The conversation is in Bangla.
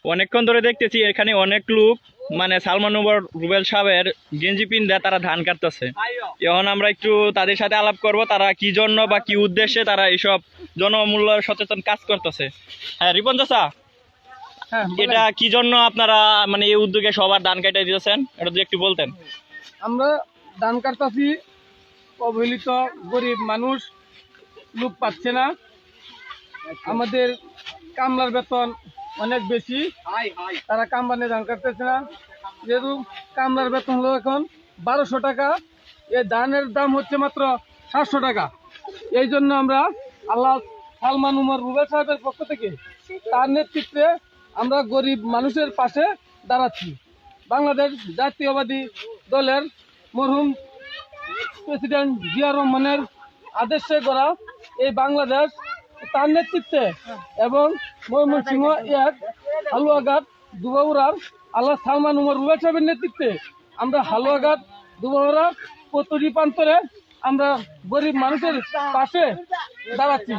অনেকক্ষণ ধরে দেখতেছি এখানে অনেক লোক মানে সালমান রুবেল সাহেবের গেঞ্জি পিন দেয়, তারা ধান কাটতেছে। এখন আমরা একটু তাদের সাথে আলাপ করব, তারা কি জন্য বা কি উদ্দেশ্যে তারা এইসব জনমূল্য সচেতন কাজ করতেছে। হ্যাঁ রিপন চাচা, এটা কি জন্য আপনারা মানে এই উদ্যোগে সবার ধান কেটে দিতেছেন, এটা যদি একটু বলতেন। আমরা ধান কাটতাছি, অবহেলিত গরিব মানুষ লোক পাচ্ছে না, আমাদের কামলার বেতন অনেক বেশি, তারা কামবানে ধান কাটতেছে না। যেহেতু কামলার বেতন হলো এখন 1200 টাকা, এই ধানের দাম হচ্ছে মাত্র 700 টাকা। এই জন্য আমরা আল্লাহ সালমান রুবেল সাহেবের পক্ষ থেকে তার নেতৃত্বে আমরা গরিব মানুষের পাশে দাঁড়াচ্ছি। বাংলাদেশ জাতীয়বাদী দলের মরহুম প্রেসিডেন্ট জিয়া রহমানের আদেশে গড়া এই বাংলাদেশ, তার নেতৃত্বে এবং ময়মনসিংহ এক হালুয়াঘাট দুবাউরার আল্লাহ সালমান রুবেল সাহেবের নেতৃত্বে আমরা হালুয়াঘাট দুবাউরা প্রতিটি প্রান্তরে আমরা গরিব মানুষের পাশে দাঁড়াচ্ছি।